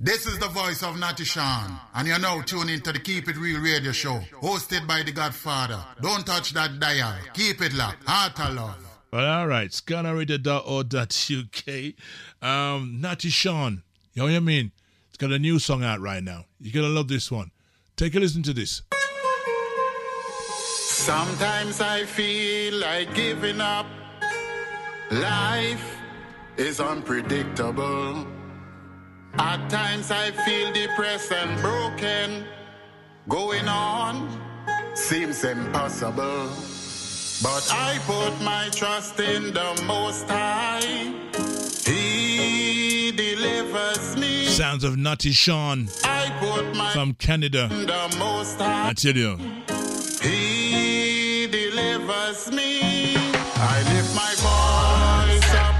This is the voice of Natty Sean, and you're now tuned into the Keep It Real radio show, hosted by the Godfather. Don't touch that dial. Keep it locked. Heart of love. Well, all right. Scannerradio.org.uk. Natty Sean. You know what I mean? It's got a new song out right now. You're going to love this one. Take a listen to this. Sometimes I feel like giving up. Life is unpredictable. At times I feel depressed and broken. Going on seems impossible. But I put my trust in the Most High. He delivers me. Sounds of Natty Sean I put my from Canada. in the Most High. I tell you. He delivers me. I lift my voice up,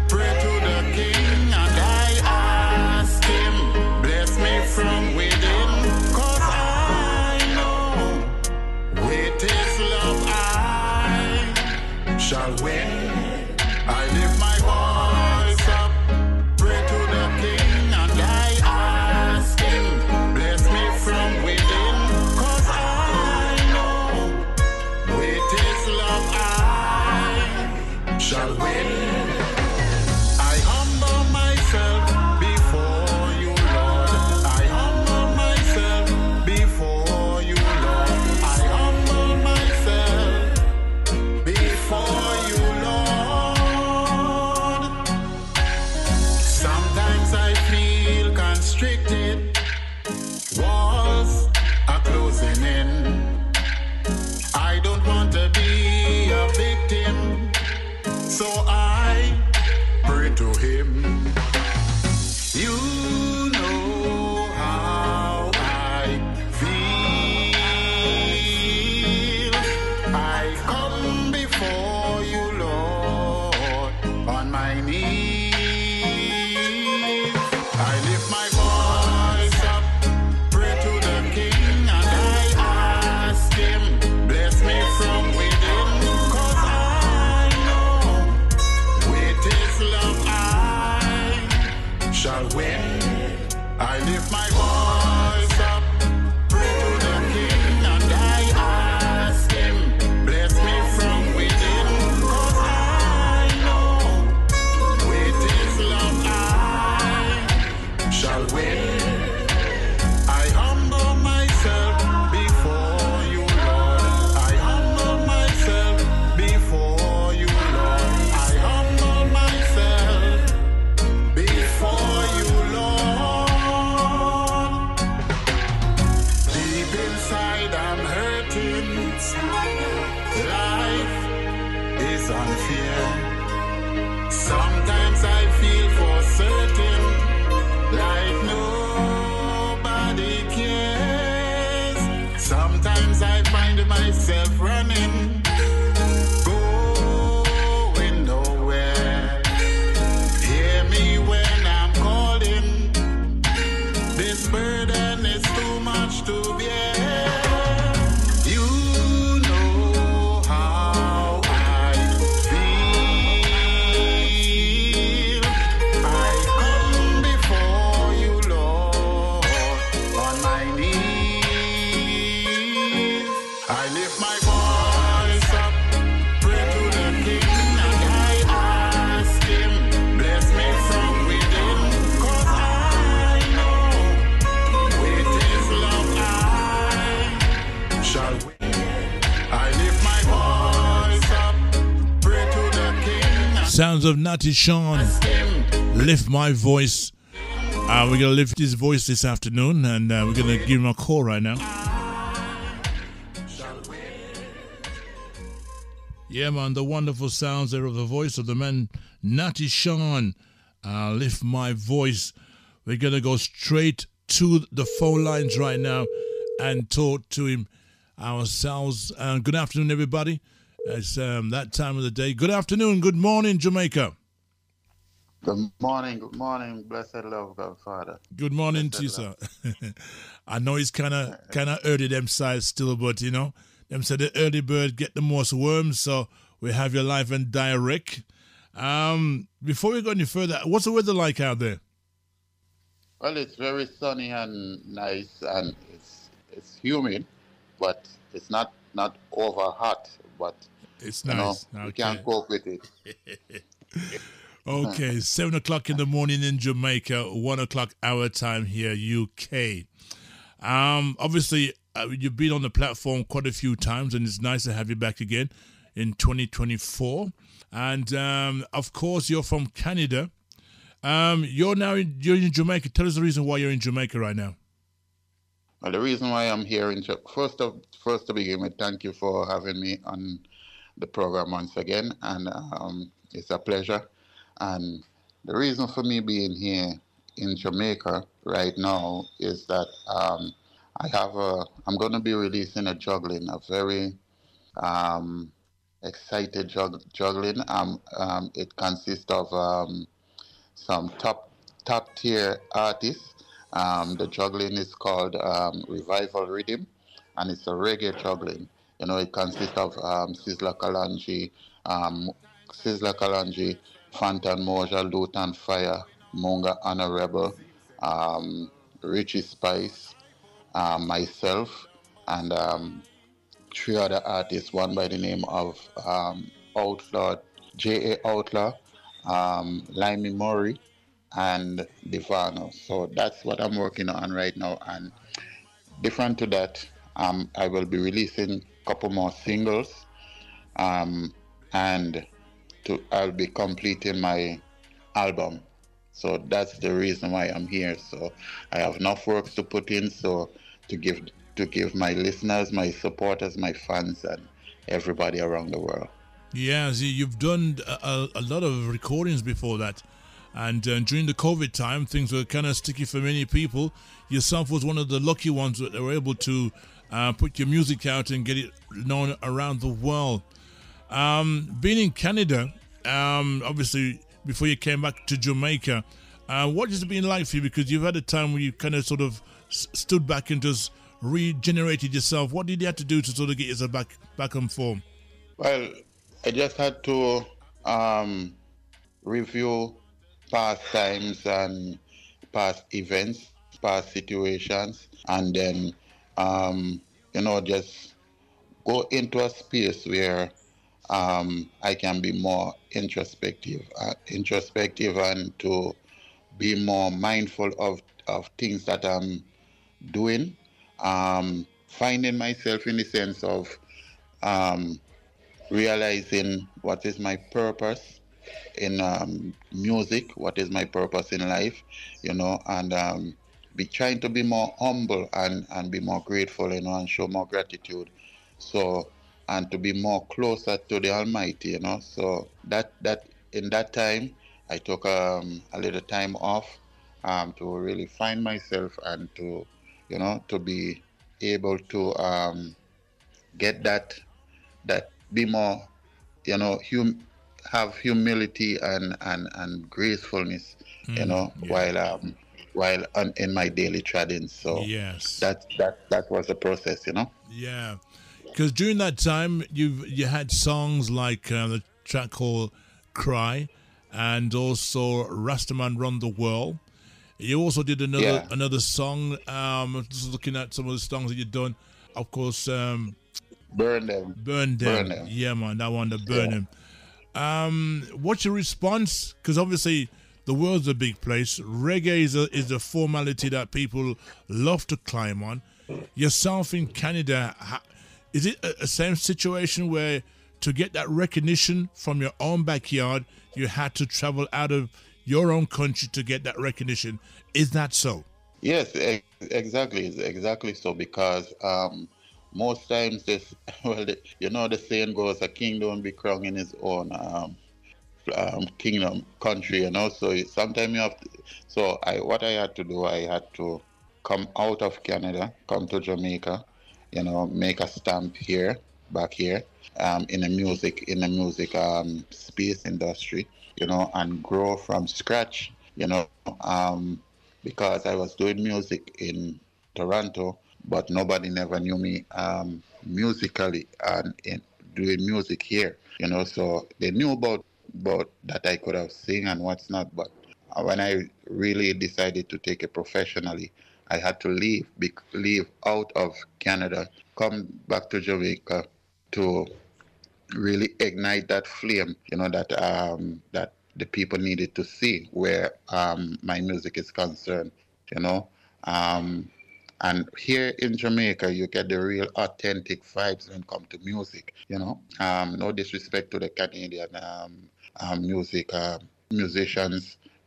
pray to the King, and I ask him, bless me from within, 'cause I know with his love I shall win. I lift my voice up, pray to the King, and I ask him, bless me from within, 'cause I know with his love I shall win. I humble myself before you, Lord. I humble myself before you, Lord. I humble myself before you, Lord. Sometimes I feel constricted. Walls are closing in. I don't want to be a victim. So I pray to him. You know how I feel. I come before you, Lord, on my knees. I lift my voice up, pray to the King, and I ask him, bless me from within, 'cause I love I shall win. I lift my voice up, pray to the King, and I ask him, bless me from within, 'cause I know with his love I shall win. I humble myself before you, Lord. I humble myself before you, Lord. I humble myself before you, Lord. Deep inside I'm hurting. Life is unfair. Sometimes I feel for certain like nobody cares. Sometimes I find myself running, going nowhere. Hear me when I'm calling. This burden is too much to bear. You know how I feel. I come before you, Lord, on my knees. I lift my voice up, pray to the King, and I ask him, bless me from within, 'cause I know with his love I shall win. I lift my voice up, pray to the King, and Sounds of Natty Sean. ask him, Lift my voice. We're going to lift his voice this afternoon, and we're going to give him a call right now. shall win. Yeah, man, the wonderful sounds there of the voice of the man Natty Sean. Lift my voice. We're going to go straight to the phone lines right now and talk to him ourselves. Good afternoon, everybody. It's that time of the day. Good afternoon, good morning, Jamaica. Good morning, blessed love, Godfather. Good morning to you, sir. I know it's kind of early them sides still, but you know, them said the early bird get the most worms, so we have your live and direct. Before we go any further, what's the weather like out there? Well, it's very sunny and nice, and it's humid, but it's not over hot. But It's you know, nice. we can Okay. cope with it. Okay, 7 o'clock in the morning in Jamaica, 1 o'clock our time here, UK. Obviously, you've been on the platform quite a few times, and it's nice to have you back again in 2024. And of course, you're from Canada. You're in Jamaica. Tell us the reason why you're in Jamaica right now. Well, the reason why I'm here in first to begin with, thank you for having me on the program once again, and it's a pleasure. And the reason for me being here in Jamaica right now is that I'm going to be releasing a very um, excited juggling. It consists of some top tier artists. The juggling is called Revival Rhythm, and it's a reggae juggling. You know, it consists of um, Sizzla Kalanji, Fantan Moja, Lutan Fire, Munga Honorable, um, Richie Spice, myself, and three other artists, one by the name of Outlaw, J.A. Outlaw, Limey Murray, and Divano. So that's what I'm working on right now. And different to that, I will be releasing a couple more singles, um, and I'll be completing my album. So that's the reason why I'm here. So I have enough work to put in. So to give to give my listeners, my supporters, my fans, and everybody around the world. Yeah, see, you've done a lot of recordings before that. And during the COVID time, things were kind of sticky for many people. Yourself was one of the lucky ones that were able to put your music out and get it known around the world. Being in Canada, obviously, before you came back to Jamaica, what has it been like for you? Because you've had a time where you kind of sort of stood back and just regenerated yourself. What did you have to do to sort of get yourself back on form? Well, I just had to review past times and past events, past situations, and then just go into a space where I can be more introspective, and to be more mindful of things that I'm doing, finding myself in the sense of um, realizing what is my purpose in music, what is my purpose in life, and be trying to be more humble and be more grateful, and show more gratitude. So, and to be more closer to the Almighty, So that in that time, I took a little time off to really find myself, and to be able to get that be more, have humility and gracefulness, Yeah. while in my daily treading. So Yes. that was the process. Yeah. Because during that time, you had songs like the track called "Cry," and also "Rastaman Run the World." You also did Yeah, another song. Just looking at some of the songs that you've done. Of course, burn them, "Burn burn Them." them. Yeah, man, that one, the "Burn Yeah. Them." What's your response? Because obviously the world's a big place. Reggae is a formality that people love to climb on. Yourself in Canada, is it a same situation where to get that recognition from your own backyard, you had to travel out of your own country to get that recognition? Is that so? Yes, exactly, it's exactly so, because most times this, well, the saying goes, a king don't be crowned in his own kingdom, country, So sometimes you have to, so what I had to do, I had to come out of Canada, come to Jamaica, make a stamp here, back here, in the music space industry, and grow from scratch, because I was doing music in Toronto, but nobody never knew me musically and in doing music here. So they knew about that I could have sing and what's not, but when I really decided to take it professionally, I had to leave out of Canada, come back to Jamaica to really ignite that flame, that the people needed to see where my music is concerned, you know. Um, and here in Jamaica, you get the real authentic vibes when it comes to music, you know. No disrespect to the Canadian music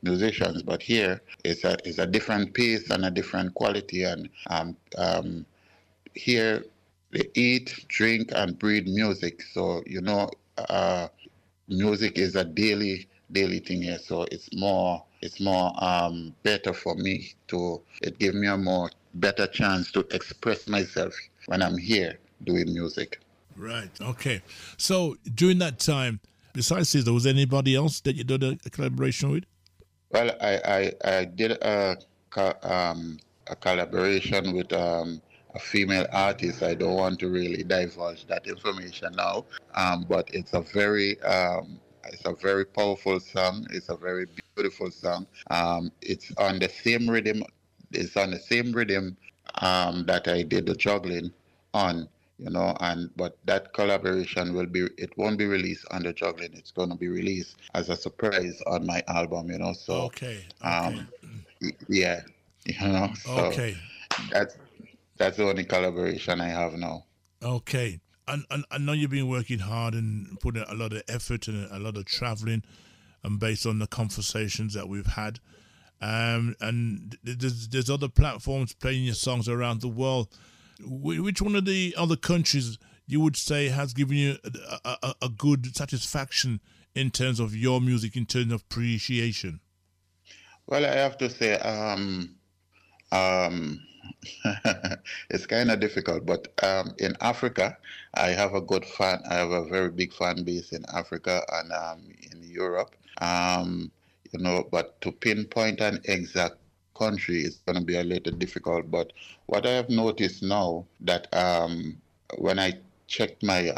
musicians, but here it's a different pace and a different quality, and here they eat, drink, and breathe music. So uh, music is a daily thing here. So it's more better for me to it gives me a more better chance to express myself when I'm here doing music. Right. Okay. So during that time, besides Caesar, was there anybody else that you did a collaboration with? Well, I did a collaboration with a female artist. I don't want to really divulge that information now, but it's a very powerful song. It's a very beautiful song. It's on the same rhythm. It's on the same rhythm that I did the juggling on. And but that collaboration it won't be released on the juggling. It's going to be released as a surprise on my album. So Okay. Okay. um, yeah, so Okay. that's that's the only collaboration I have now. Okay. And I know you've been working hard and putting a lot of effort and a lot of traveling, and based on the conversations that we've had. And there's other platforms playing your songs around the world. Which one of the other countries you would say has given you a good satisfaction in terms of your music, in terms of appreciation? Well, I have to say, um, it's kind of difficult, but in Africa, I have a good fan. I have a very big fan base in Africa and in Europe. But to pinpoint an exact country is going to be a little difficult. But what I have noticed now that when I checked my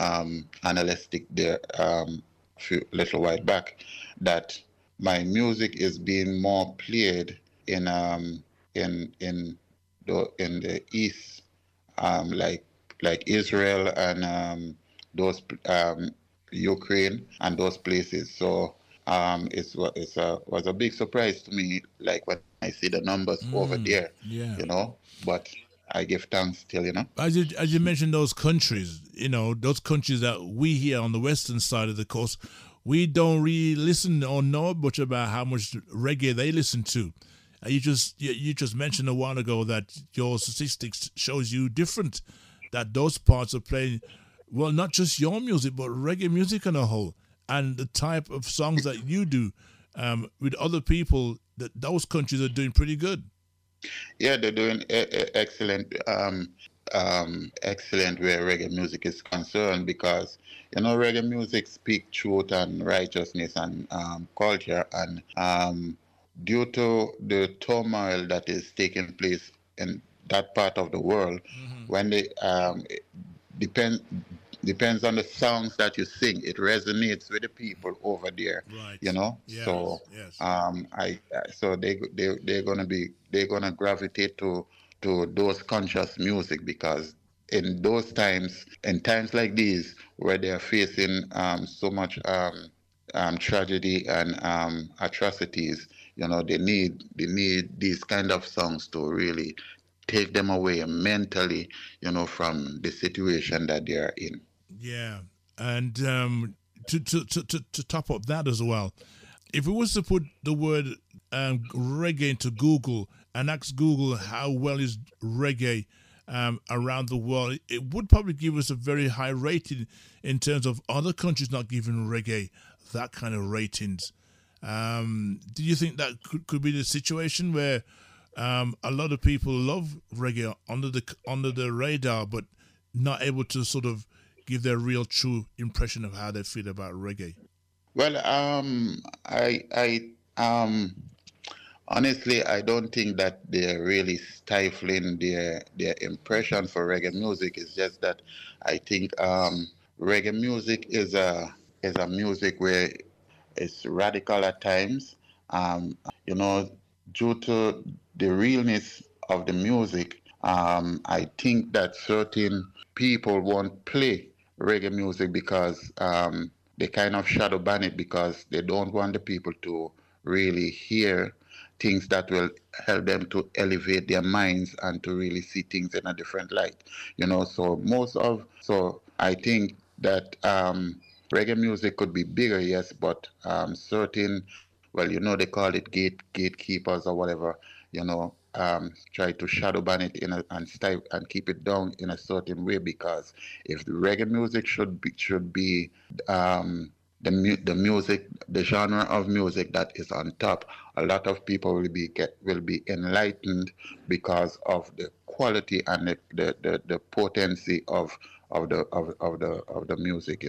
analytic there few little while back, that my music is being more played in in the east, like Israel and those Ukraine and those places. So was a big surprise to me, like when I see the numbers over there, Yeah. But I give thanks still. As you mentioned, those countries, those countries that we here on the western side of the coast, we don't really listen or know much about how much reggae they listen to. You just mentioned a while ago that your statistics shows you different, that those parts are playing, well, not just your music, but reggae music on a whole, and the type of songs that you do with other people, that those countries are doing pretty good. Yeah, they're doing excellent, excellent where reggae music is concerned, because reggae music speak truth and righteousness and culture, and due to the turmoil that is taking place in that part of the world, when they depend depends on the songs that you sing. It resonates with the people over there, Right. Yes. So Yes. so they're gonna gravitate to those conscious music, because in times like these where they are facing so much tragedy and atrocities, they need these kind of songs to really take them away mentally, from the situation that they are in. Yeah. And to top up that as well, if we was to put the word reggae into Google and ask Google how well is reggae around the world, it would probably give us a very high rating in terms of other countries not giving reggae that kind of ratings. Do you think that could be the situation where a lot of people love reggae under the radar, but not able to sort of give their real true impression of how they feel about reggae? Well, I honestly, I don't think that they're really stifling their impression for reggae music. It's just that I think reggae music is a music where it's radical at times, You know, due to the realness of the music, I think that certain people won't play reggae music because they kind of shadow ban it because they don't want the people to really hear things that will help them to elevate their minds and to really see things in a different light. So I think that reggae music could be bigger, yes, but certain, well, they call it gatekeepers or whatever, try to shadow ban it and keep it down in a certain way, because if the reggae music should be the music, the genre of music that is on top, a lot of people will be enlightened because of the quality and the potency of the music.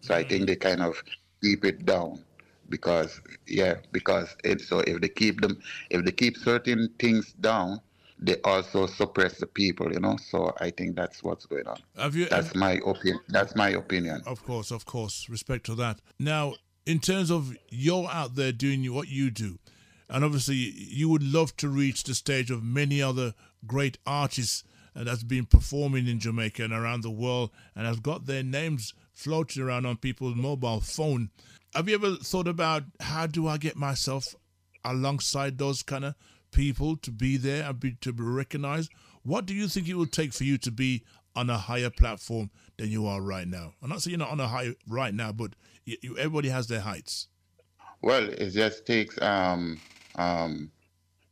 So I think they kind of keep it down because, yeah, because so if they keep certain things down, they also suppress the people. So I think that's what's going on. Have you? That's my opinion. Of course, respect to that. Now, in terms of you're out there doing what you do, and obviously you would love to reach the stage of many other great artists that's been performing in Jamaica and around the world and have got their names floating around on people's mobile phone. Have you ever thought about how do I get myself alongside those kind of people to be there and to be recognized? What do you think it will take for you to be on a higher platform than you are right now? I'm not saying you're not on a high right now, but everybody has their heights. Well, it just takes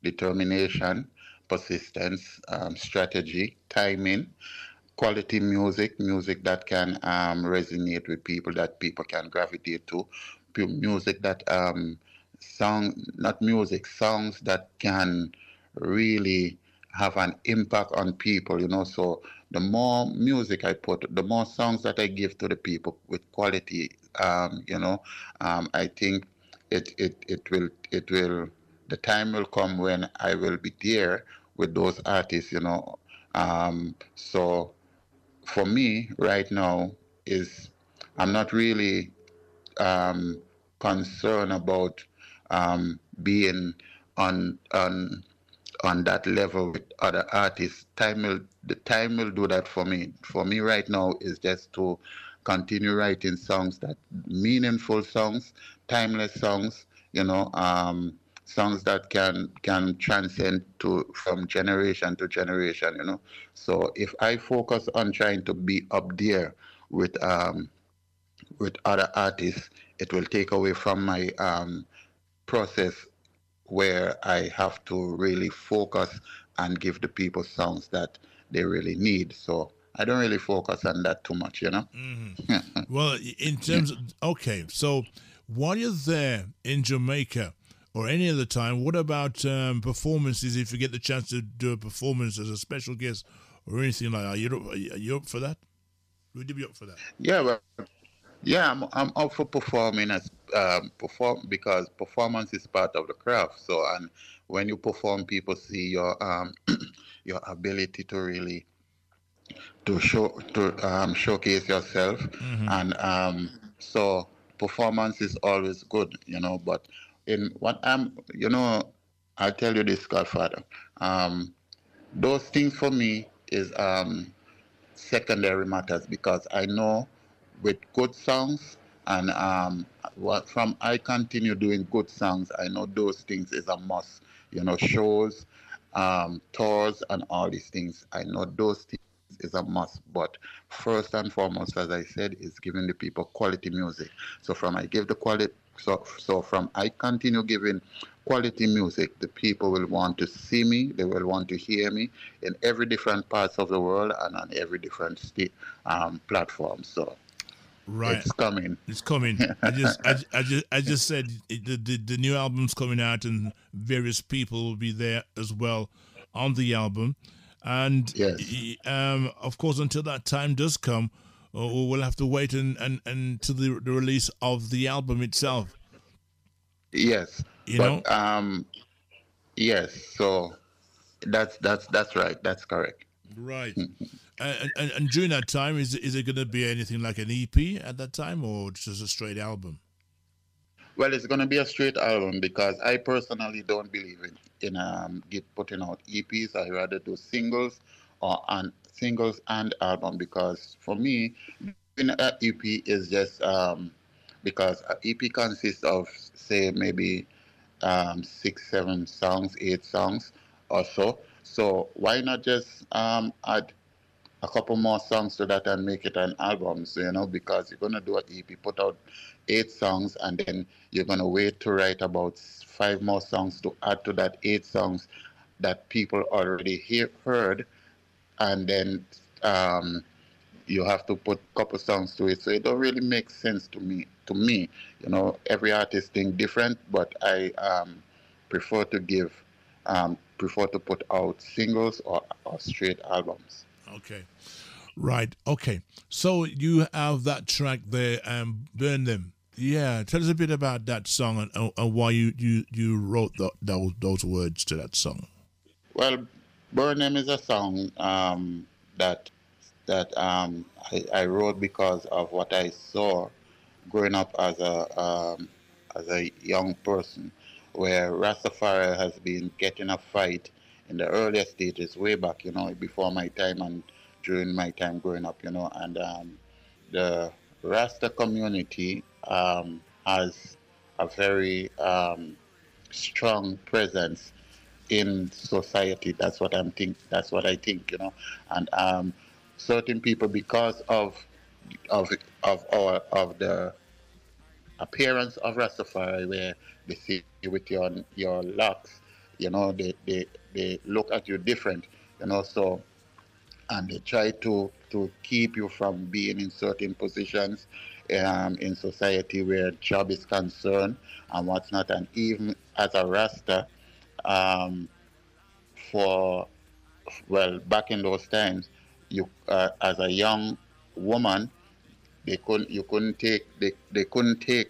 determination, persistence, strategy, timing, quality music that can resonate with people, that people can gravitate to, music that not music, songs that can really have an impact on people. So the more music I put, the more songs that I give to the people with quality, I think it will the time will come when I will be there with those artists. So for me right now is I'm not really concerned about being on that level with other artists. The time will do that for me. For me right now is just to continue writing songs, that meaningful songs, timeless songs, songs that can transcend to from generation to generation. So if I focus on trying to be up there with other artists, it will take away from my process where I have to really focus and give the people songs that they really need. So I don't really focus on that too much. Well, in terms of, okay, so while you're there in Jamaica or any other time, what about performances if you get the chance to do a performance as a special guest or anything like that? Are you up for that? Would you be up for that? Yeah, well, yeah, I'm up for performing because performance is part of the craft. So, and when you perform, people see your your ability to really showcase yourself, and so performance is always good. But in what I'll tell you this, Godfather. Those things for me is secondary matters, because I know with good songs and what from I continue doing good songs, I know those things is a must. Shows, tours, and all these things. I know those things is a must. But first and foremost, as I said, is giving the people quality music. So from I give the quality. So from I continue giving quality music, the people will want to see me. They will want to hear me in every different parts of the world and on every different platform. So Right. it's coming. It's coming. I just said the new album's coming out and various people will be there as well on the album, and Yes. of course until that time does come, we'll have to wait and to the release of the album itself. Yes. You know, But yes. So that's right. That's correct. right? And during that time, is it going to be anything like an EP at that time or just a straight album? Well, it's going to be a straight album because I personally don't believe in putting out EPs. I rather do singles and album because for me, doing an EP is just because an EP consists of say maybe 6, 7 songs, 8 songs or so. So why not just add a couple more songs to that and make it an album. So, because you're gonna do an EP, put out 8 songs, and then you're gonna wait to write about 5 more songs to add to that 8 songs that people already heard, and then you have to put a couple songs to it. So it don't really make sense to me. Every artist think different, but I prefer to prefer to put out singles or straight albums. Okay. Right. Okay. So you have that track there, Burn Them. Yeah. Tell us a bit about that song and why you wrote those words to that song. Well, Burn Them is a song that I wrote because of what I saw growing up as a young person, where Rastafari has been getting a fight in the earlier stages, way back, before my time and during my time growing up, and the Rasta community has a very strong presence in society. That's what I think, and certain people, because of the appearance of Rastafari, where they see you with your locks, they look at you different, so, and they try to keep you from being in certain positions in society where job is concerned and what's not. And even as a Rasta, back in those times, you as a young woman, they couldn't take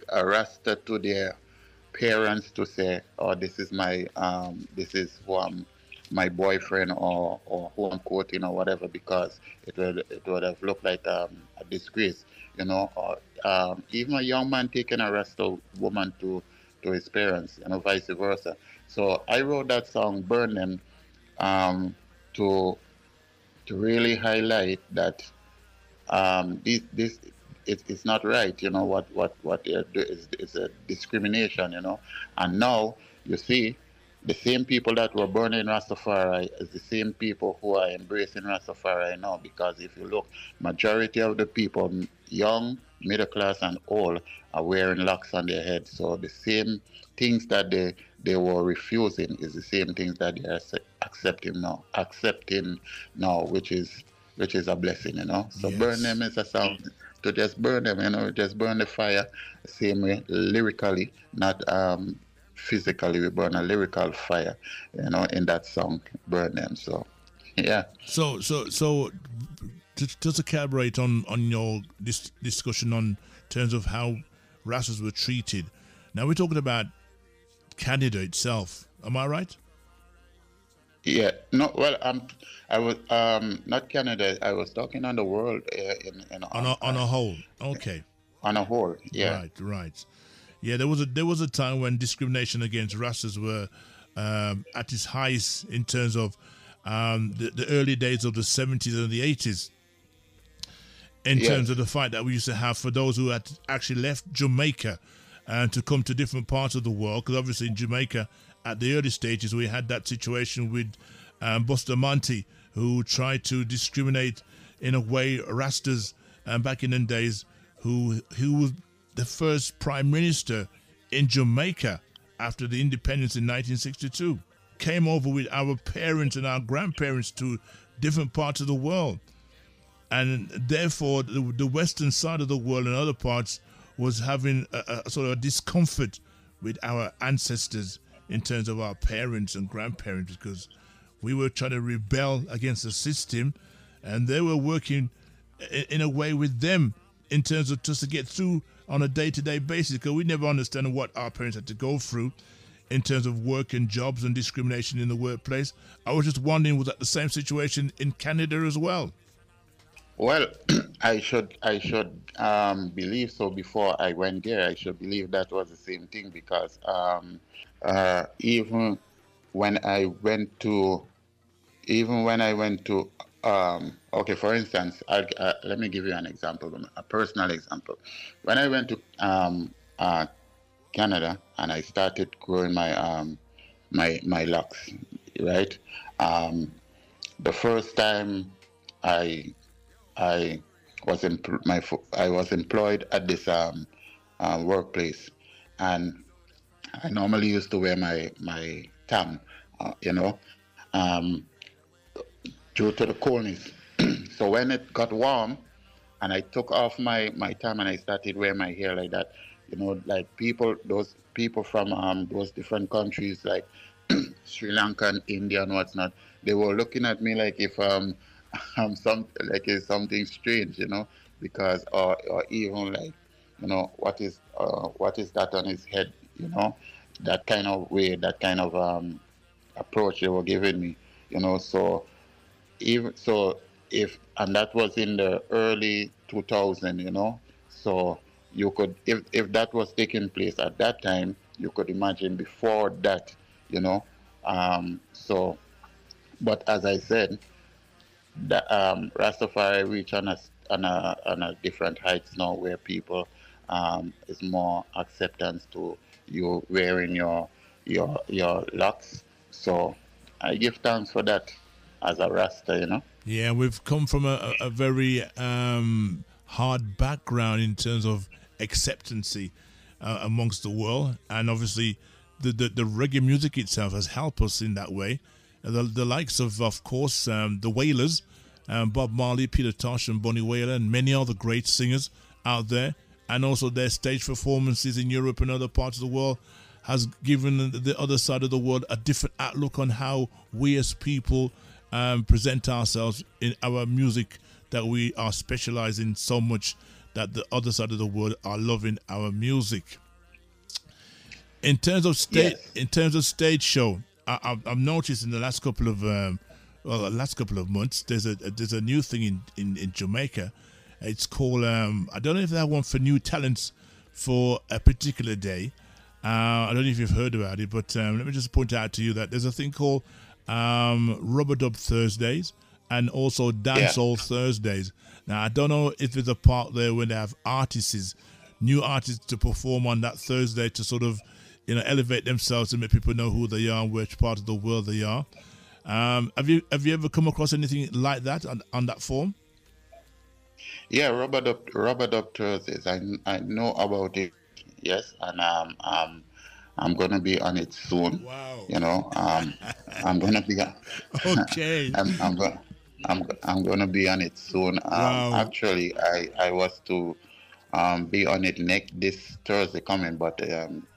a Rasta to their parents to say, oh, this is my boyfriend or who I'm quoting or whatever, because it would have looked like a disgrace, or even a young man taking a Rasta woman to his parents, vice versa. So I wrote that song Burn Them to really highlight that it's not right, what they do is a discrimination, and now you see the same people that were burning Rastafari is the same people who are embracing Rastafari now, because if you look, majority of the people, young, middle class and old, are wearing locks on their head. So the same things that they were refusing is the same things that they are accepting now, which is a blessing, So yes. Burn Them is a sound to just burn them, just burn the fire, same way lyrically, not physically. We burn a lyrical fire, in that song, Burn Them. So, yeah. So just to collaborate on your discussion on terms of how Rastas were treated. Now we're talking about Canada itself. Am I right? Yeah. No. Well, I was not Canada. I was talking on the world on a whole. Okay. On a whole. Yeah. Right. Yeah. There was a time when discrimination against Rastas were at its highest in terms of the early days of the 70s and the 80s. In terms of the fight that we used to have for those who had actually left Jamaica to come to different parts of the world, because obviously in Jamaica at the early stages we had that situation with Bustamante, who tried to discriminate in a way Rastas back in the days, who was the first prime minister in Jamaica after the independence in 1962, came over with our parents and our grandparents to different parts of the world. And therefore, the western side of the world and other parts was having a sort of a discomfort with our ancestors in terms of our parents and grandparents, because we were trying to rebel against the system, and they were working in a way with them in terms of just to get through on a day-to-day basis, because we never understood what our parents had to go through in terms of work and jobs and discrimination in the workplace. I was just wondering, was that the same situation in Canada as well? Well, I should believe so. Before I went there, I should believe that was the same thing because even when I went to okay, for instance, let me give you an example, a personal example. When I went to Canada and I started growing my locks, right? Um, the first time I I I was employed at this workplace, and I normally used to wear my tam, you know, um, due to the coldness. So when it got warm, and I took off my tam and I started wearing my hair like that, like those people from those different countries like Sri Lanka and India and what's not, they were looking at me like if I'm it's something strange, because or even like, what is that on his head, that kind of way, that kind of approach they were giving me, so even so if and that was in the early 2000, so you could, if that was taking place at that time, you could imagine before that, you know so but as I said, the Rastafari reach on a different heights now, where people is more acceptance to you wearing your locks. So I give thanks for that as a Rasta. Yeah, we've come from a very hard background in terms of acceptancy amongst the world, and obviously the reggae music itself has helped us in that way. The likes of course, the Wailers, Bob Marley, Peter Tosh, and Bonnie Wailer, and many other great singers out there, and also their stage performances in Europe and other parts of the world has given the other side of the world a different outlook on how we as people present ourselves in our music, that we are specializing so much that the other side of the world are loving our music. In terms of stage show, I've noticed in the last couple of months, there's a new thing in Jamaica. It's called I don't know if they have one for new talents for a particular day. I don't know if you've heard about it, but let me just point out to you that there's a thing called Rubber Dub Thursdays and also Dancehall Thursdays. Now, I don't know if there's a part there where they have new artists to perform on that Thursday to sort of, elevate themselves and make people know who they are and which part of the world they are. Have you ever come across anything like that on that form? Yeah, Robert Up Thursdays. I know about it. Yes, and I'm gonna be on it soon. Wow. I'm gonna be. Okay. I'm gonna be on it soon. Wow. Actually, I was to be on it this Thursday coming, but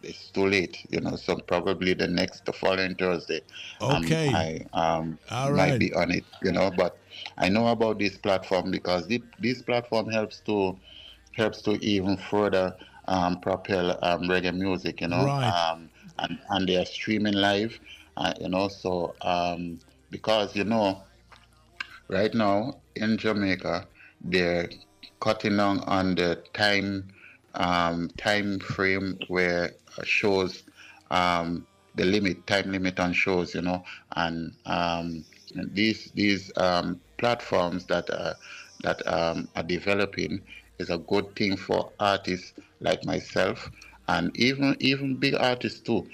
it's too late. So probably the following Thursday. Okay. I All might right. be on it. But I know about this platform because this platform helps to even further propel reggae music. Right. And they are streaming live. So because right now in Jamaica, they're cutting down on the time frame where shows, the time limit on shows, and these platforms that are developing is a good thing for artists like myself, and even big artists too,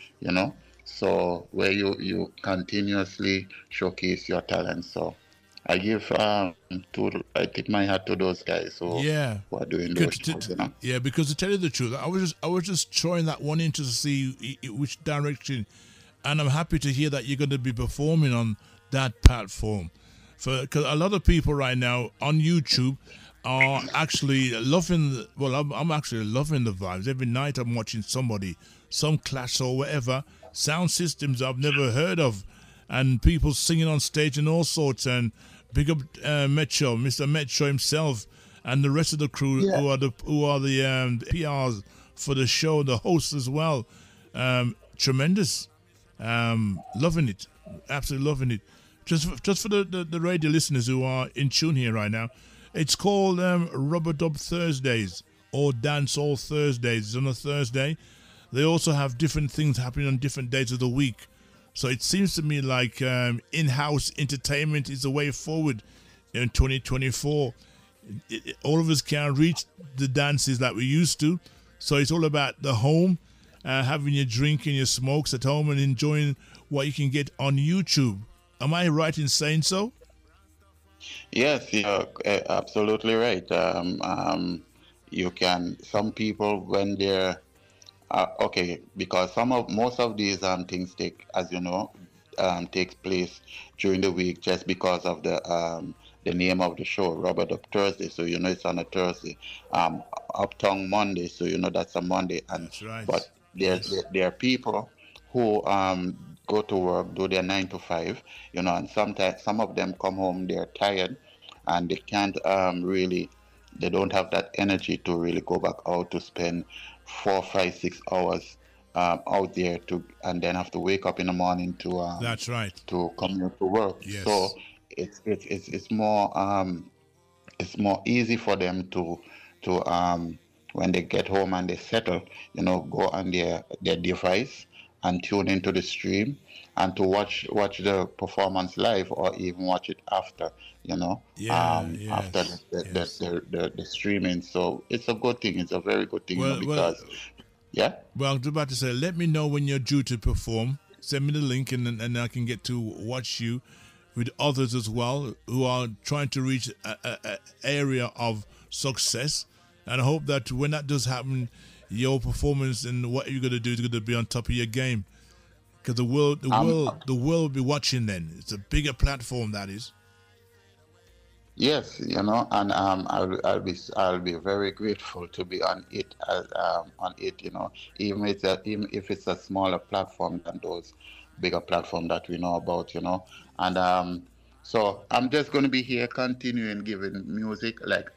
so where you continuously showcase your talent. So I tip my hat to those guys who are doing those shows. Yeah, because to tell you the truth, I was just throwing that one in to see which direction, and I'm happy to hear that you're going to be performing on that platform. Because a lot of people right now on YouTube are actually loving. I'm actually loving the vibes. Every night I'm watching some clash or whatever, sound systems I've never heard of, and people singing on stage and all sorts. And big up Mr. Metro himself, and the rest of the crew who are the PRs for the show, the hosts as well. Tremendous, loving it, absolutely loving it. Just for the radio listeners who are in tune here right now, It's called Rubber Dub Thursdays or Dancehall Thursdays. It's on a Thursday. They also have different things happening on different days of the week. So it seems to me like in-house entertainment is the way forward in 2024. All of us can't reach the dances that we used to. So it's all about the home, having your drink and your smokes at home and enjoying what you can get on YouTube. Am I right in saying so? Yes, you're absolutely right. You can, some people when they're okay, because most of these things take, as you know, takes place during the week just because of the name of the show, Robert Up Thursday. So you know it's on a Thursday. Uptown Monday, so you know that's a Monday. And that's right. But there are people who go to work, do their 9 to 5, you know, and sometimes some of them come home, they're tired, and they can't really, they don't have that energy to really go back out to spend 4, 5, 6 hours out there and then have to wake up in the morning to that's right, to commute to work. Yes. So it's more easy for them to when they get home and they settle, you know, go on their device and tune into the stream and to watch the performance live or even watch it after, you know, after the streaming. So it's a good thing. It's a very good thing, you know, because Well, I was about to say, let me know when you're due to perform. Send me the link and I can get to watch you with others as well who are trying to reach an area of success. And I hope that when that does happen, your performance and what you're going to do is going to be on top of your game. Because the world will be watching then. It's a bigger platform, that is. Yes, you know, and I'll be very grateful to be on it, you know, even if it's a smaller platform than those bigger platform that we know about, you know, and so I'm just going to be here continuing giving music, like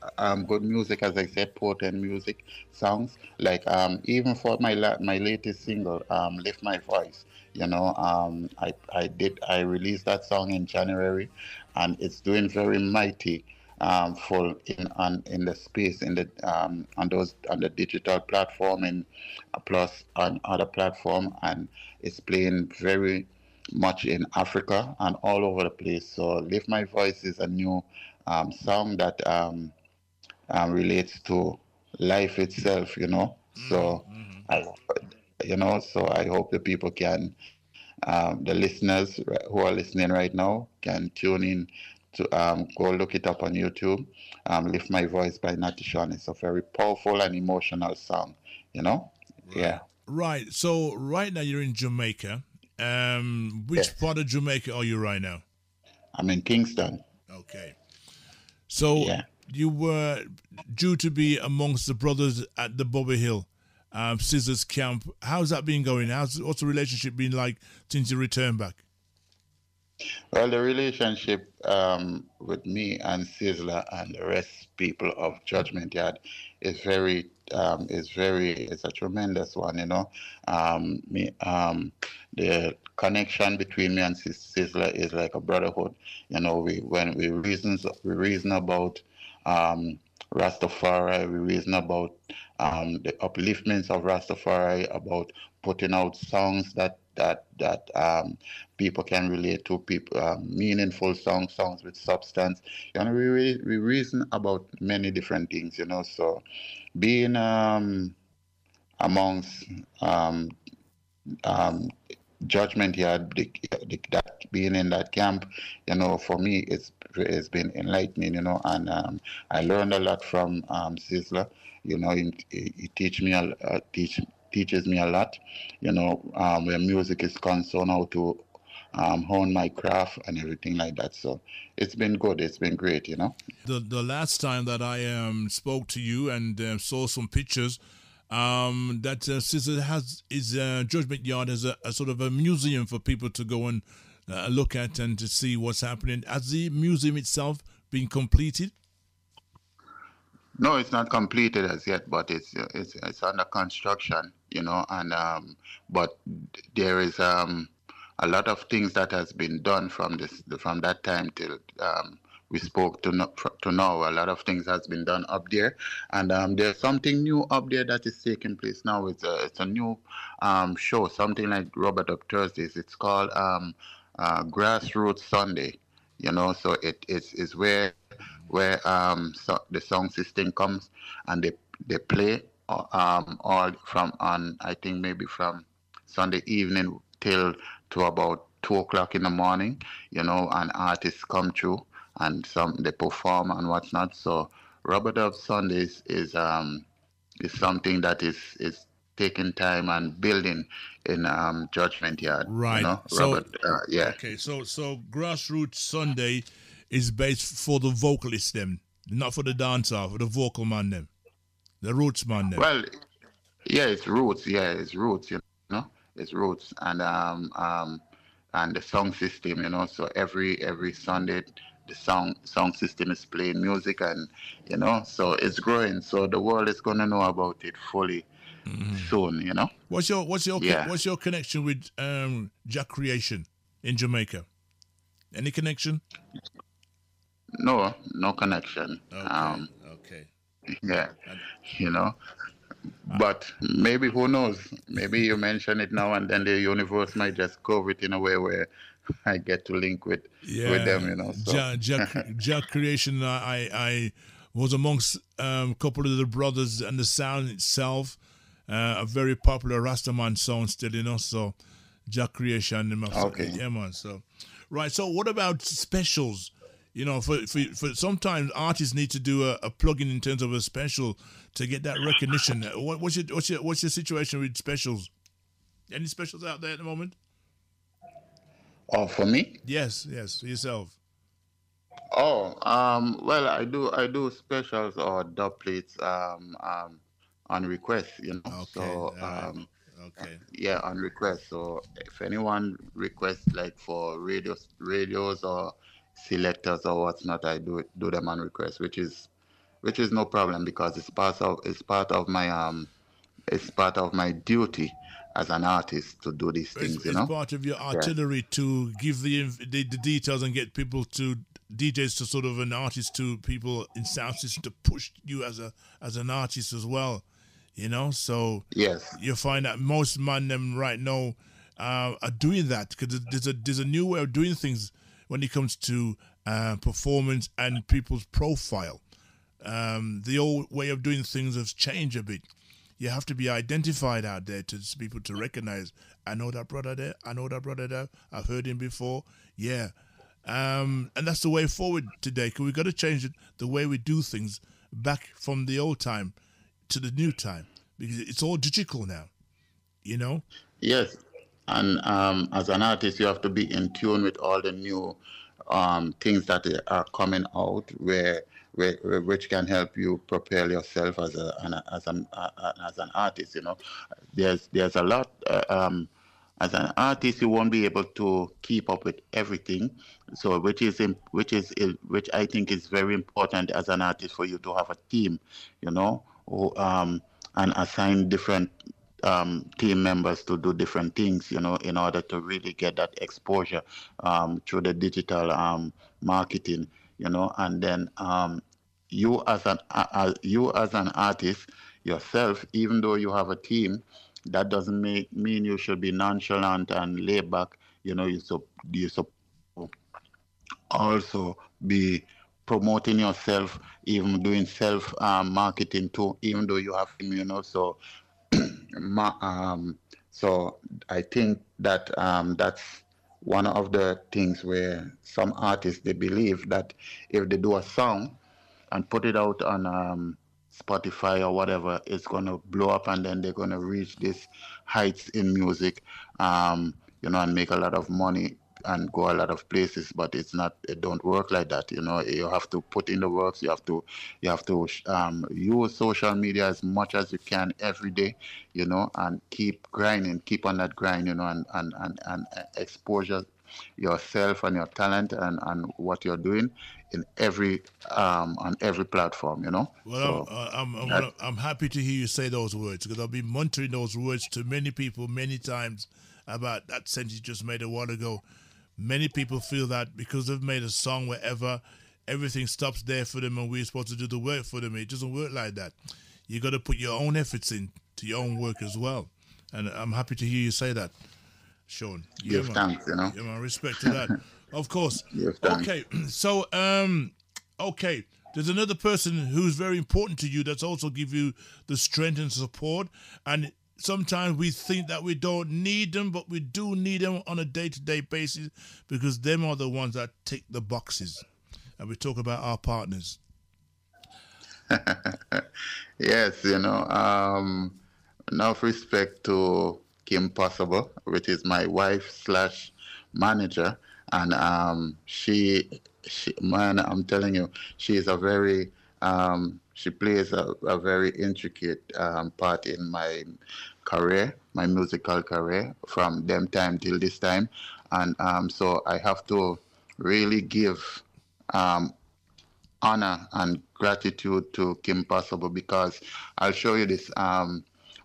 good music, as I said, potent music, songs, like even for my latest single, Lift My Voice, you know, I released that song in January, and it's doing very mighty full in the space in the on the digital platform and plus on other platform, and it's playing very much in Africa and all over the place. So Lift My Voice is a new song that relates to life itself, you know. So so I hope the people can, the listeners who are listening right now can tune in to go look it up on YouTube. Lift My Voice by Natty Sean. It's a very powerful and emotional song, you know. Right. Yeah. Right. So right now you're in Jamaica. Which part of Jamaica are you right now? I'm in Kingston. Okay. So you were due to be amongst the brothers at the Bobby Hill Scissors camp. How's that been going? What's the relationship been like since you returned back? Well, the relationship with me and Sizzler and the rest people of Judgment Yard is it's a tremendous one, you know. The connection between me and Sizzler is like a brotherhood. You know, we reason about Rastafari, we reason about the upliftments of Rastafari, about putting out songs that people can relate to, meaningful songs with substance. You know, we reason about many different things, you know. So being amongst Judgment Yard, that being in that camp, you know, for me it's been enlightening, you know, and I learned a lot from Sizzler. You know, he teaches me a lot, you know, where music is concerned, how to hone my craft and everything like that. So it's been good. It's been great, you know. The last time that I spoke to you and saw some pictures, that Scissor has his Judgment Yard as a sort of a museum for people to go and look at and to see what's happening. Has the museum itself been completed? No, it's not completed as yet, but it's under construction, you know. And but there is a lot of things that has been done from that time till we spoke to now, a lot of things has been done up there, and there's something new up there that is taking place now. It's a new show, something like Robert Up Thursdays. It's called Grassroots Sunday. So it's where the sound system comes, and they play all from on, I think maybe from Sunday evening till to about 2 o'clock in the morning, and artists come through and some they perform and whatnot. So Rubber Dub Sundays is something that is taking time and building in Judgment Yard. Right. Robert, yeah. Okay. So Grassroots Sunday is based for the vocalists them, not for the dancer, for the vocal man them, the roots man them. Well, yeah, it's roots. Yeah, it's roots. It's roots, and the song system. So every Sunday, the song system is playing music, and so it's growing. So the world is gonna know about it fully soon. What's your connection with Jack Creation in Jamaica? Any connection? No connection. Okay. Yeah, but maybe, who knows? Maybe you mention it now, and then the universe might just cover it in a way where I get to link with them. So. Jack Creation. I was amongst a couple of the brothers, and the sound itself, a very popular Rastaman sound still. So Jack Creation. Okay. Yeah, man. So right. So what about specials? For sometimes artists need to do a plug-in in terms of a special to get that recognition. What's your situation with specials? Any specials out there at the moment? Oh, for me? Yes, yourself. Oh, well, I do specials or dub plates on request. Okay. So okay. Yeah, on request. So if anyone requests like for radios or selectors or what's not, I do them on request, which is no problem, because it's part of my duty as an artist to do these things. It's part of your artillery to give the details and get people to DJs to sort of an artist to people in sound system to push you as an artist as well. So yes, you find that most man them right now are doing that, because there's a new way of doing things when it comes to performance and people's profile. The old way of doing things has changed a bit. You have to be identified out there to people to recognize. I know that brother there. I've heard him before. Yeah. And that's the way forward today, because we've got to change the way we do things back from the old time to the new time, because it's all digital now, Yes. And as an artist, you have to be in tune with all the new things that are coming out, which can help you propel yourself as an artist. There's a lot. As an artist, you won't be able to keep up with everything. So, which I think is very important as an artist, for you to have a team, and assign different team members to do different things, in order to really get that exposure through the digital marketing, and then you as an artist yourself, even though you have a team, that doesn't mean you should be nonchalant and laid back. You also be promoting yourself, even doing self marketing too, even though you have him, so so I think that that's one of the things where some artists, they believe that if they do a song and put it out on Spotify or whatever, it's going to blow up, and then they're going to reach these heights in music, and make a lot of money and go a lot of places. But it don't work like that. You have to put in the works. You have to use social media as much as you can every day, and keep grinding, keep on that grind, and exposure yourself and your talent and what you're doing in every on every platform. Well, so, I'm happy to hear you say those words, because I've been monitoring those words to many people many times about that sentence you just made a while ago. Many people feel that because they've made a song wherever, everything stops there for them and we're supposed to do the work for them. It doesn't work like that. You got to put your own efforts in to your own work as well. And I'm happy to hear you say that, Sean. Give thanks, you know. Yeah, man, respect to that. Of course. Give thanks. Okay, so, okay, there's another person who's very important to you that's also give you the strength and support. And sometimes we think that we don't need them, but we do need them on a day-to-day basis because them are the ones that tick the boxes. And we talk about our partners. Yes, you know, enough respect to Kim Possible, which is my wife slash manager. And she, man, I'm telling you, she is a very, she plays a very intricate part in my career, my musical career, from them time till this time. And so I have to really give honor and gratitude to Kim Possible, because I'll show you this.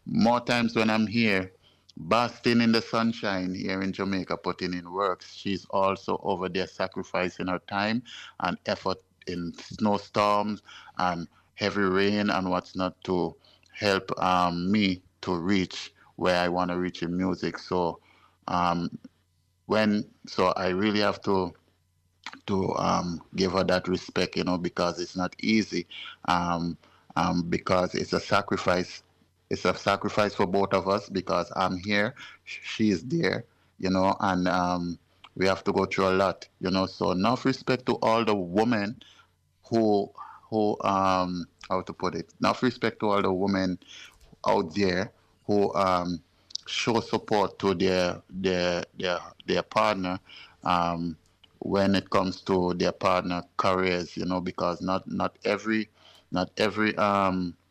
More times when I'm here, basking in the sunshine here in Jamaica, putting in works, she's also over there sacrificing her time and effort in snowstorms and heavy rain and what's not to help me to reach where I want to reach in music. So I really have to give her that respect, you know, because it's not easy, because it's a sacrifice. It's a sacrifice for both of us, because I'm here, she's there, you know, and we have to go through a lot, you know. So enough respect to all the women who how to put it? Enough respect to all the women out there who show support to their partner when it comes to their partner careers, you know, because not every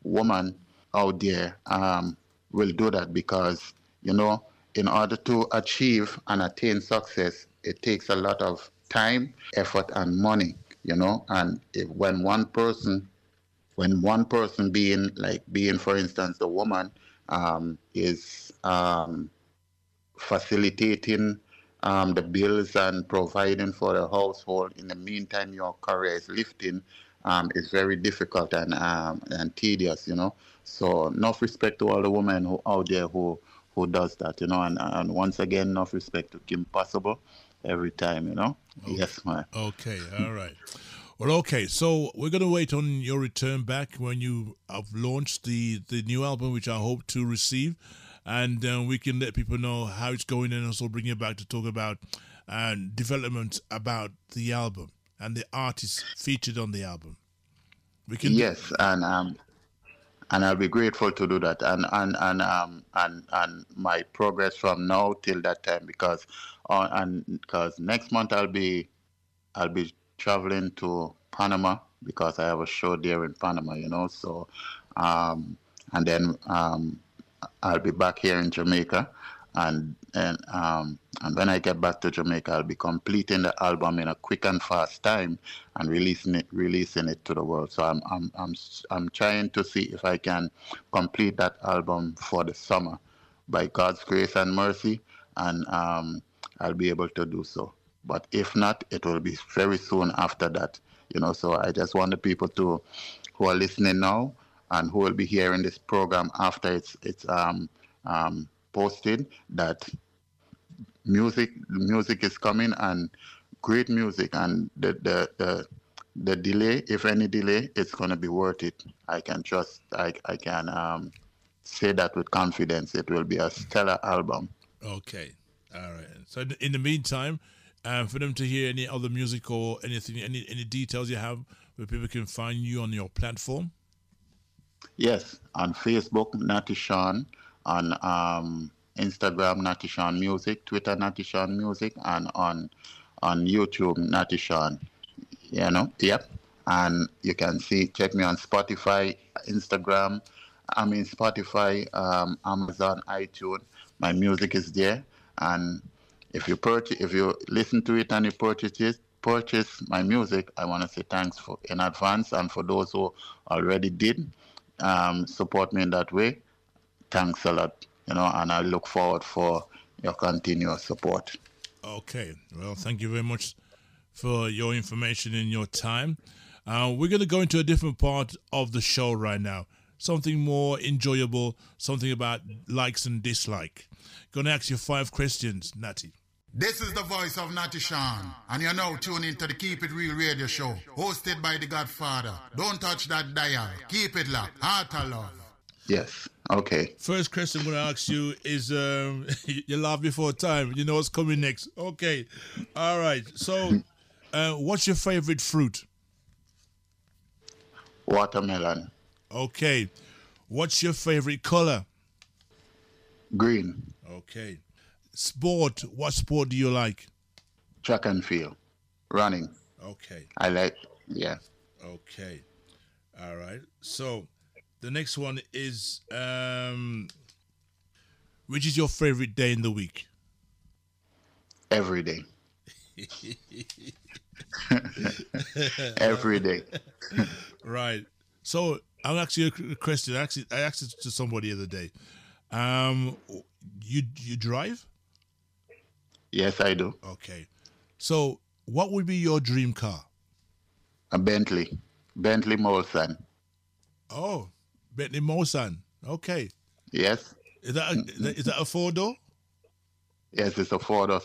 woman out there will do that, because, you know, in order to achieve and attain success, it takes a lot of time, effort, and money, you know. And when one person being for instance the woman is facilitating the bills and providing for the household, in the meantime your career is lifting, is very difficult and tedious, you know. So enough respect to all the women who out there who does that, you know, and once again enough respect to Kim Possible every time, you know. Okay. Yes, man. Okay, all right. Well, okay, so we're going to wait on your return back when you have launched the new album, which I hope to receive, and we can let people know how it's going, and also bring you back to talk about developments about the album and the artists featured on the album. We can yes, and I'll be grateful to do that, and my progress from now till that time, because next month I'll be traveling to Panama, because I have a show there in Panama, you know. So and then I'll be back here in Jamaica, and when I get back to Jamaica, I'll be completing the album in a quick and fast time and releasing it to the world. So I'm trying to see if I can complete that album for the summer, by God's grace and mercy, and I'll be able to do so. But if not, it will be very soon after that, you know. So I just want the people who are listening now and who will be hearing this program after it's posted, that music is coming, and great music, and the delay, if any delay, it's going to be worth it. I can say that with confidence. It will be a stellar album. Okay, all right. So in the meantime, for them to hear any other music or anything, any details you have where people can find you on your platform? Yes, on Facebook, Natty Sean, on Instagram, Natty Sean Music, Twitter, Natty Sean Music, and on YouTube, Natty Sean. You know, yep. And you can check me on Spotify, Instagram, Spotify, Amazon, iTunes. My music is there, and if you listen to it and you purchase my music, I want to say thanks in advance, and for those who already did support me in that way, thanks a lot, you know, and I look forward for your continuous support. Okay, well, thank you very much for your information and your time. We're going to go into a different part of the show right now. Something more enjoyable, something about likes and dislike. Going to ask you 5 questions, Natty. This is the voice of Natty Sean, and you're now tuned into the Keep It Real radio show, hosted by the Godfather. Don't touch that dial. Keep it locked. Heart of love. Yes. Okay. First question I'm going to ask you is, you laugh before time. You know what's coming next. Okay. All right. So, what's your favorite fruit? Watermelon. Okay. What's your favorite color? Green. Okay. Sport. What sport do you like? Track and field. Running. Okay. I like, yeah. Okay. All right. So, the next one is, which is your favorite day in the week? Every day. Every day. Right. So I'll ask you a question. I asked it to somebody the other day. You drive? Yes, I do. Okay. So what would be your dream car? A Bentley. Bentley Molson. Oh, Bentley Molson. Okay. Yes. Is that a 4-door? Yes, it's a 4-door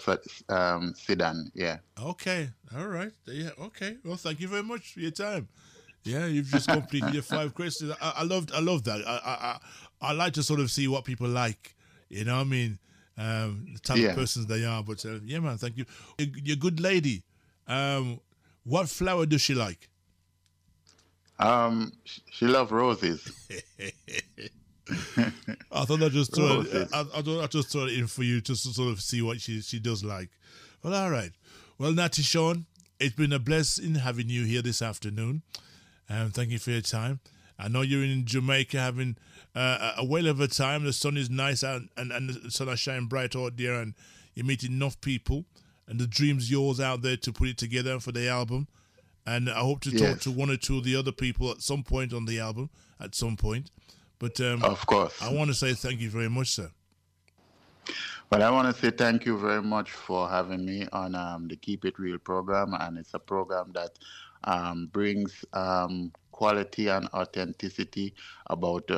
sedan. Yeah. Okay. All right. Yeah. Okay. Well, thank you very much for your time. Yeah, you've just completed your 5 questions. I love that. I like to sort of see what people like. You know what I mean? The type of persons they are. But yeah, man, thank you. You're a good lady. What flower does she like? She loves roses. I thought I just throw it in for you just to sort of see what she does like. Well, all right. Well, Natty Sean, it's been a blessing having you here this afternoon. Thank you for your time. I know you're in Jamaica having a whale of a time. The sun is nice out and the sun is shining bright out there, and you meet enough people, and the dream's yours out there to put it together for the album. And I hope to talk to 1 or 2 of the other people at some point on the album, at some point. But of course, I want to say thank you very much, sir. Well, I want to say thank you very much for having me on the Keep It Real program, and it's a program that brings quality and authenticity about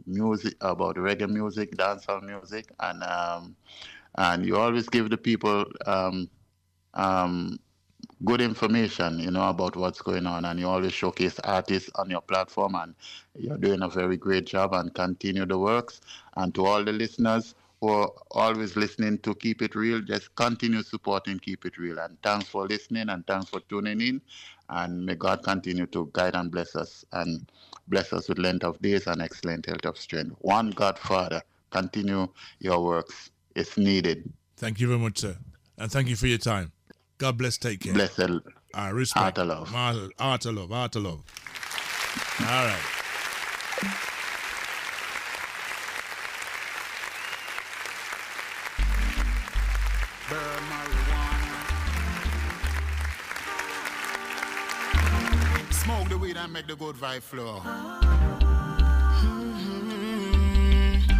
music, about reggae music, dancehall music, and you always give the people good information, you know, about what's going on, and you always showcase artists on your platform, and you're doing a very great job, and continue the works. And to all the listeners who are always listening to Keep It Real, just continue supporting Keep It Real. And thanks for listening, and thanks for tuning in, and may God continue to guide and bless us with length of days and excellent health of strength. One Godfather, continue your works. It's needed. Thank you very much, sir. And thank you for your time. God bless, take care. Blessed. Respect. Heart of love. Heart of love. Heart of love. All right. Burn marijuana. Smoke the weed and make the good vibe flow.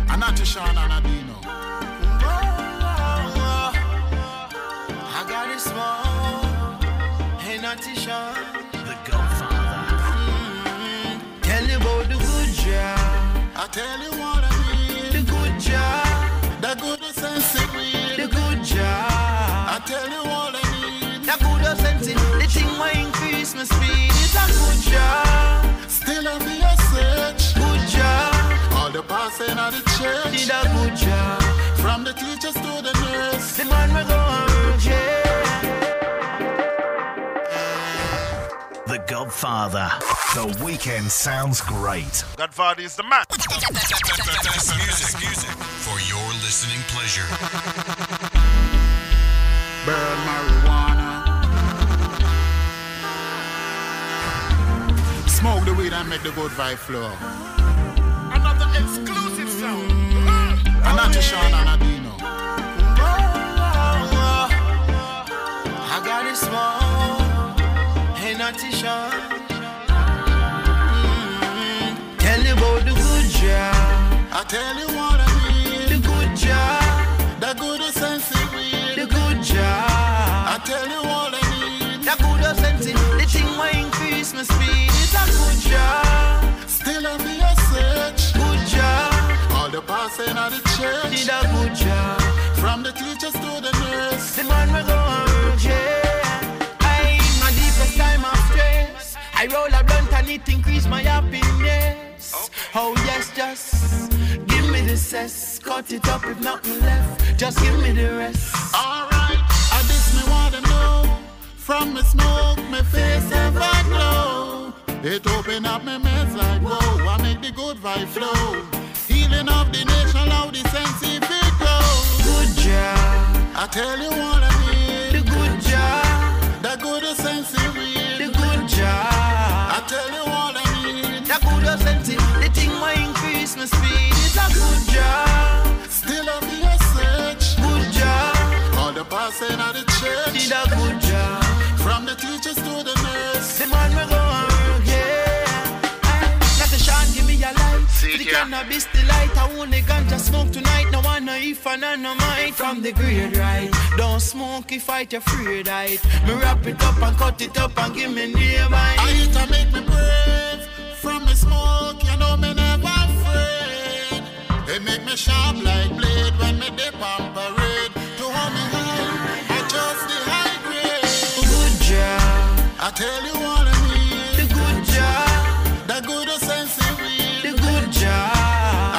And Natty Sean and Adino. I got it small. Hey, Natty Sean, the Godfather. Tell you about the good job. I tell you what I mean. The good job. The good sense weed. The good job. I tell you what I mean. The good sense. The thing will increase my speed. It's a good job. Still on the search. Good job. All the passing at the church. Did a good job. From the teachers to the nurse. The man will go and yeah. The Godfather. The weekend sounds great. Godfather is the man. Best music for your listening pleasure. Burn marijuana. Smoke the weed and make the good vibe flow. Another exclusive sound. And Natty Sean and Adino. I got it small. Hey, Natty Sean. Tell you about the good job. I tell you what I mean. The good job. The good sense weed. The good job. I tell you what I mean. The my speed. It's a good job. Still on the search. Good job. All the passing of the church. Did a good job. From the teachers to the nurse. The man we go and work, yeah. I in my deepest time of stress. I roll a blunt and it increase my happiness. Oh yes, just give me the cess. Cut it up if nothing left. Just give me the rest. Alright, I this me wanna know. From me smoke, me face ever glow. It open up me meds like whoa. I make the good vibe flow. Healing of the nation, how the sense if it grows. Good job. I tell you what I need. The good job. The good sense it real. The good job. I tell you what I need. The good sense it. The thing might increase my speed. It's a good job. Still on the search. Good job. All the passing of the church. Did a good job. From the teachers to the nurse. The man we go and work, yeah. Natty Sean, give me a light. The cannabis delight. I want a ganja smoke tonight. No one know if I no mind. From the grade right. Don't smoke if I afraid right. Me wrap it up and cut it up and give me nearby. I used to make me brave. From the smoke, you know me never afraid. It make me sharp like blade when me dip on parade. To hold me high, I just the high grade. Good job. I tell you what I need. The good job. The good sense it real. The good job.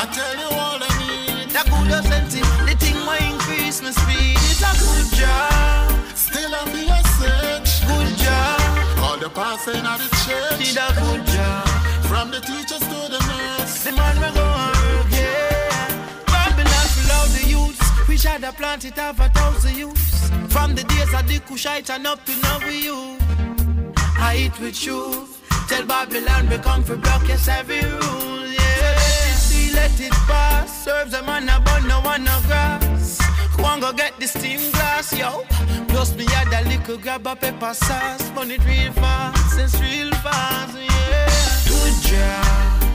I tell you what I need. The good sense it. The thing might increase my speed. It's a good job. Still on the search. Good job. All the passing of the church. Did a good job. From the teachers to the nurse. The man we go and work, yeah. Babylon full of the youths. We should have planted half 1,000 youths. From the days of the Kushite and up to now with you. I eat with you. Tell Babylon we come for block yes every rule, yeah. So let it see, let it pass. Serve them on a bun, no one no grass. One go get the steam glass, yo. Plus me had a little grab of pepper sauce. Burn it real fast, it's real fast, yeah. Good job.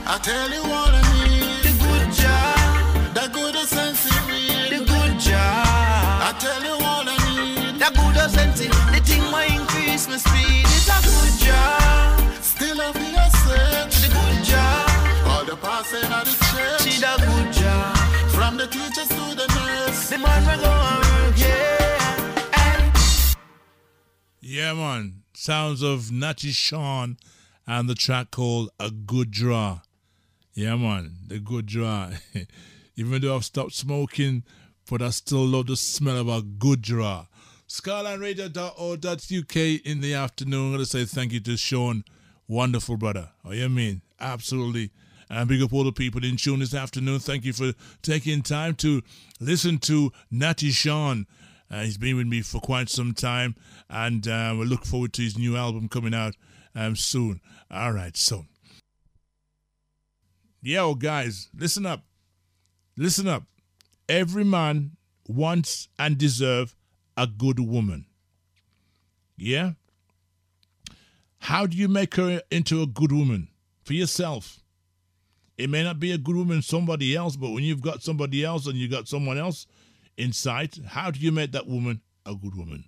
I tell you what I need. The good job. The good sense it real. The good job. I tell you what I need. The good sense it. The thing might increase my speed. It's a good job. Still on the search. The good job. All the passing of the church. She the good job. From the teachers to the nurse. The man we go and work, yeah. Hey. Yeah, man. Sounds of Natty Sean and the track called A Good Draw. Yeah, man. The Good Draw. Even though I've stopped smoking, but I still love the smell of a good draw. SkylineRadio.org.uk in the afternoon. I'm going to say thank you to Sean. Wonderful brother. Oh, you mean? Absolutely. And big up all the people in tune this afternoon. Thank you for taking time to listen to Natty Sean. He's been with me for quite some time, and we look forward to his new album coming out soon. All right, so. Yo, guys, listen up. Listen up. Every man wants and deserves a good woman. Yeah? How do you make her into a good woman? For yourself. It may not be a good woman somebody else, but when you've got somebody else and you got someone else in sight, how do you make that woman a good woman?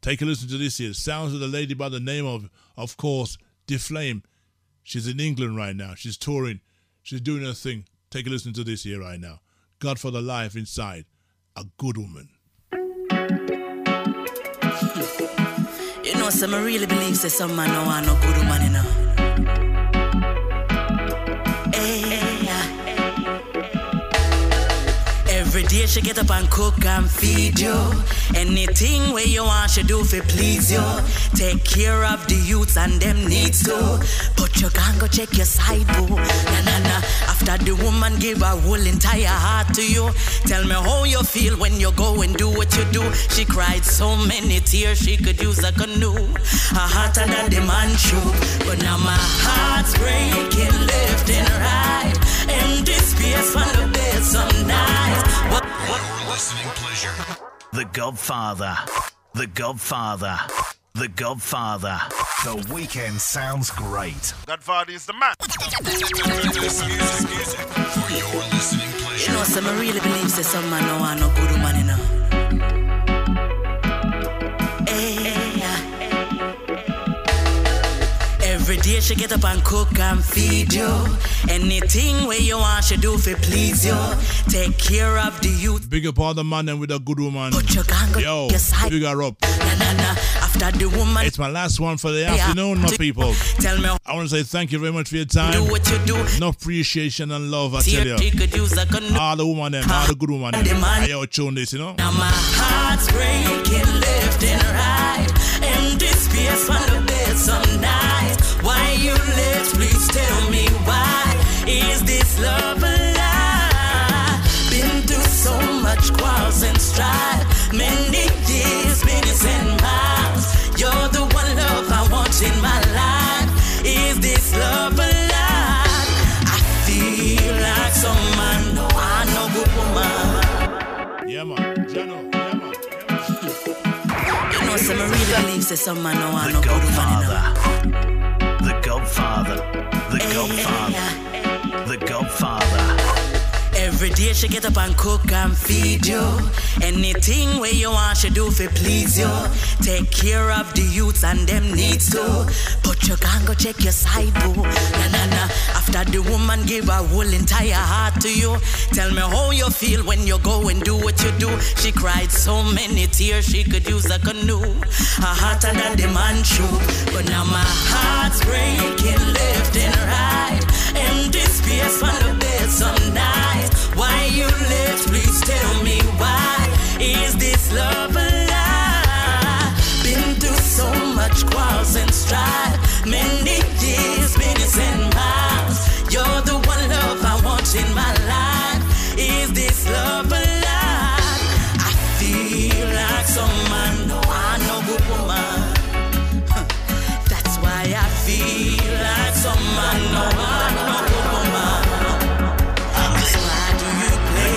Take a listen to this here. Sounds of the lady by the name of course, DeFlame. She's in England right now. She's touring. She's doing her thing. Take a listen to this here right now. Godfather live inside. A good woman. You know, some really believe that some man no want no good woman, you know. Every day she get up and cook and feed you. Anything where you want she do for please you. Take care of the youths and them needs too. But you can't go check your side boo. Nah. After the woman give her whole entire heart to you, tell me how you feel when you go and do what you do. She cried so many tears she could use a canoe. Hotter than the man shoe. But now my heart's breaking left and right. Empty space on the bed some nights. What? Your listening pleasure. The Godfather. The Godfather. The Godfather. The weekend sounds great. Godfather is the man. This music for your listening pleasure. You know, some really believe that some man no want no good woman, you know. Every day she get up and cook and feed you. Anything where you want she do for please you. Take care of the youth. Big up all the man and with a good woman. Put your gang Yo, your side. big her up. Na. After the woman. It's my last one for the afternoon, my people. Tell me. I want to say thank you very much for your time. Do what you do. Enough appreciation and love, I See tell you. she could use a gun. All the woman them, all the good woman them. I yo tune this, you know. Now my heart's breaking left and right. Empty space on the bed some nights. Why you left? Please tell me why. Is this love a lie? Been through so much quarrels and strife. Many years, minutes and miles. You're the one love I want in my life. Is this love a lie? I feel like some man, no, I know good woman. Yeah, man. Jano. Yeah, man. You know, some really believe that some man, no, I The know good woman. Godfather. The Godfather. The Godfather. The Godfather. Every day she get up and cook and feed you. Anything where you want she do for please you. Take care of the youths and them needs too. Put your gun, go check your side boo. Na. After the woman give her whole entire heart to you. Tell me how you feel when you go and do what you do. She cried so many tears she could use a canoe. Her hotter than the man shoe. But now my heart's breaking left and right. Empty space on the bed some nights. Why you left? Please tell me why. Is this love a lie? Been through so much quarrels and strife. Many years, minutes and miles. You're the one love I want in my life. Is this love a lie? I feel like some man, no, I know good woman. That's why I feel like some man, no, I know good woman.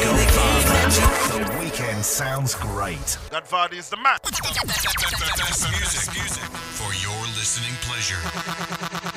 The weekend sounds great. Godfather is the man. Best music for your listening pleasure.